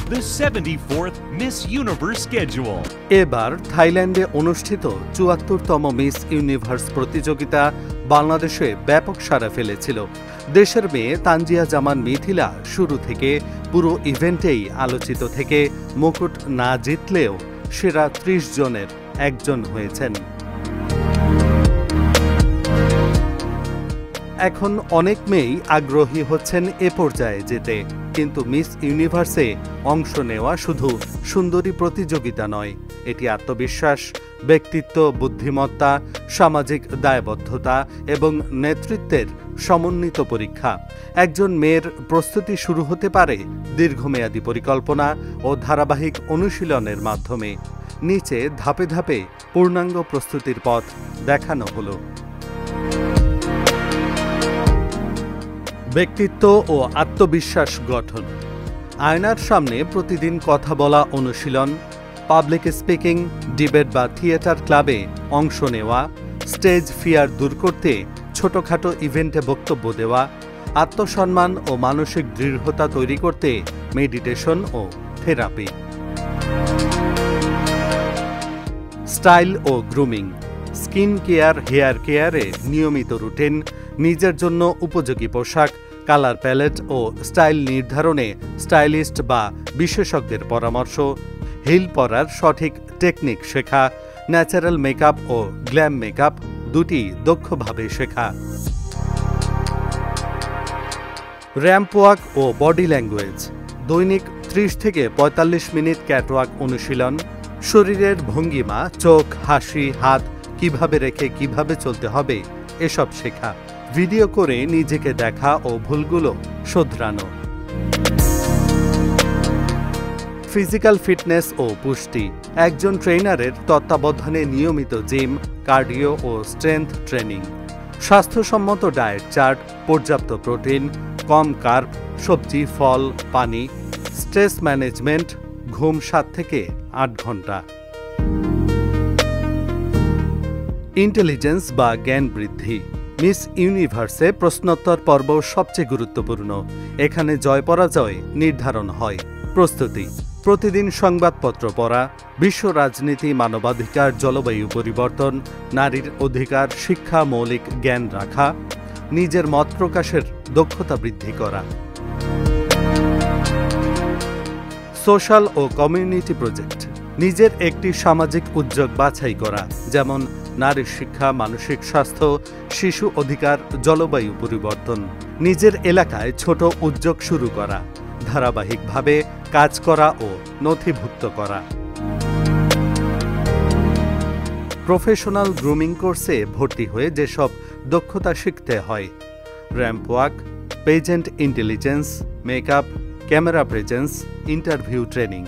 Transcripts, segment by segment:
the 74th Miss Universe schedule. এবার থাইল্যান্ডে অনুষ্ঠিত ৭৪তম মিস ইউনিভার্স প্রতিযোগিতা বাংলাদেশে ব্যাপক সাড়া ফেলেছিল। দেশের মেয়ে তানজিয়া জামান মিথিলা শুরু থেকে পুরো ইভেন্টেই আলোচিত থেকে মুকুট না জিতলেও সেরা ৩০ জনের একজন হয়েছেন। এখন অনেক মেয়েই আগ্রহী হচ্ছেন এ পর্যায়ে যেতে, কিন্তু মিস ইউনিভার্সে অংশ নেওয়া শুধু সুন্দরী প্রতিযোগিতা নয়, এটি আত্মবিশ্বাস, ব্যক্তিত্ব, বুদ্ধিমত্তা, সামাজিক দায়বদ্ধতা এবং নেতৃত্বের সমন্বিত পরীক্ষা। একজন মেয়ের প্রস্তুতি শুরু হতে পারে দীর্ঘমেয়াদী পরিকল্পনা ও ধারাবাহিক অনুশীলনের মাধ্যমে। নিচে ধাপে ধাপে পূর্ণাঙ্গ প্রস্তুতির পথ দেখানো হলো। ব্যক্তিত্ব ও আত্মবিশ্বাস গঠন। আয়নার সামনে প্রতিদিন কথা বলা অনুশীলন, পাবলিক স্পিকিং, ডিবেট বা থিয়েটার ক্লাবে অংশ নেওয়া, স্টেজ ফিয়ার দূর করতে ছোটখাটো ইভেন্টে বক্তব্য দেওয়া, আত্মসম্মান ও মানসিক দৃঢ়তা তৈরি করতে মেডিটেশন ও থেরাপি। স্টাইল ও গ্রুমিং। স্কিন কেয়ার, হেয়ার কেয়ারে নিয়মিত রুটিন, নিজের জন্য উপযোগী পোশাক, কালার প্যালেট ও স্টাইল নির্ধারণে স্টাইলিস্ট বা বিশেষজ্ঞের পরামর্শ, হিল পরার সঠিক টেকনিক শেখা, ন্যাচারাল মেকআপ ও গ্ল্যাম মেকআপ দুটি দক্ষভাবে শেখা। র্যাম্প ওয়াক ও বডি ল্যাঙ্গুয়েজ। দৈনিক ৩০ থেকে ৪৫ মিনিট ক্যাটওয়াক অনুশীলন, শরীরের ভঙ্গিমা, চোখ, হাসি, হাত কিভাবে রেখে কিভাবে চলতে হবে এসব শেখা। ভিডিও করে নিজেকে দেখা ও ভুলগুলো শোধরানো। ফিজিক্যাল ফিটনেস ও পুষ্টি। একজন ট্রেনারের তত্ত্বাবধানে নিয়মিত জিম, কার্ডিও ও স্ট্রেংথ ট্রেনিং। স্বাস্থ্যসম্মত ডায়েট চার্ট, পর্যাপ্ত প্রোটিন, কম কার্ব, সবজি, ফল, পানি। স্ট্রেস ম্যানেজমেন্ট, ঘুম ৭ থেকে ৮ ঘন্টা। ইন্টেলিজেন্স বা জ্ঞান বৃদ্ধি। মিস ইউনিভার্সে প্রশ্নোত্তর পর্ব সবচেয়ে গুরুত্বপূর্ণ। এখানে জয় পরাজয় নির্ধারণ হয়। প্রস্তুতি। প্রতিদিন সংবাদপত্র পড়া, বিশ্ব রাজনীতি, মানবাধিকার, জলবায়ু পরিবর্তন, নারীর অধিকার, শিক্ষা, মৌলিক জ্ঞান রাখা, নিজের মত প্রকাশের দক্ষতা বৃদ্ধি করা। সোশ্যাল ও কমিউনিটি প্রজেক্ট। নিজের একটি সামাজিক উদ্যোগ বাছাই করা, যেমন নারীর শিক্ষা, মানসিক স্বাস্থ্য, শিশু অধিকার, জলবায়ু পরিবর্তন। নিজের এলাকায় ছোট উদ্যোগ শুরু করা, ধারাবাহিকভাবে কাজ করা ও নথিভুক্ত করা। প্রফেশনাল গ্রুমিং কোর্সে ভর্তি হয়ে যেসব দক্ষতা শিখতে হয়: ramp walk, pageant intelligence, makeup, camera presence, interview training.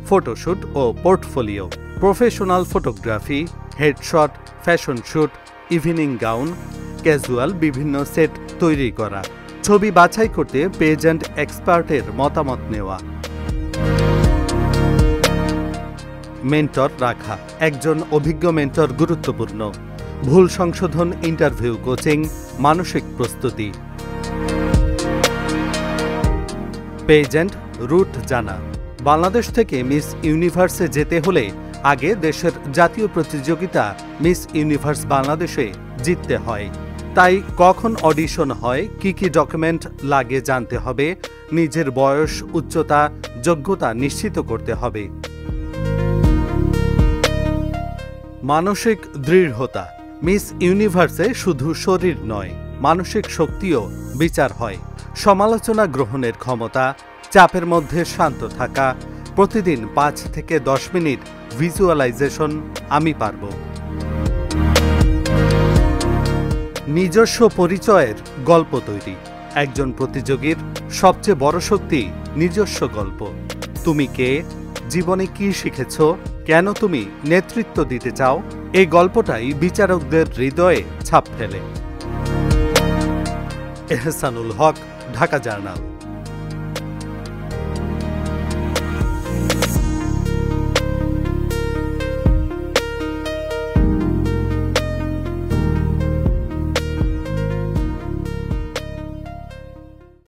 Photoshoot ও portfolio. Professional photography, headshot, fashion shoot, evening gown, casual বিভিন্ন সেট তৈরি করা। ছবি বাছাই করতে পেজেন্ট এক্সপার্টের মতামত নেওয়া। মেন্টর রাখা। একজন অভিজ্ঞ মেন্টর গুরুত্বপূর্ণ। ভুল সংশোধন, ইন্টারভিউ কোচিং, মানসিক প্রস্তুতি। পেজেন্ট রুট জানা। বাংলাদেশ থেকে মিস ইউনিভার্সে যেতে হলে আগে দেশের জাতীয় প্রতিযোগিতা মিস ইউনিভার্স বাংলাদেশে জিততে হয়। তাই কখন অডিশন হয়, কি কি ডকুমেন্ট লাগে জানতে হবে, নিজের বয়স, উচ্চতা, যোগ্যতা নিশ্চিত করতে হবে। মানসিক দৃঢ়তা। মিস ইউনিভার্সে শুধু শরীর নয়, মানসিক শক্তিও বিচার হয়। সমালোচনা গ্রহণের ক্ষমতা, চাপের মধ্যে শান্ত থাকা, প্রতিদিন ৫ থেকে ১০ মিনিট ভিজুয়ালাইজেশন, আমি পারব। নিজস্ব পরিচয়ের গল্প তৈরি। একজন প্রতিযোগীর সবচেয়ে বড় শক্তি নিজস্ব গল্প। তুমি কে, জীবনে কি শিখেছ, কেন তুমি নেতৃত্ব দিতে চাও, এই গল্পটাই বিচারকদের হৃদয়ে ছাপ ফেলে। এহসানুল হক, ঢাকা জার্নাল।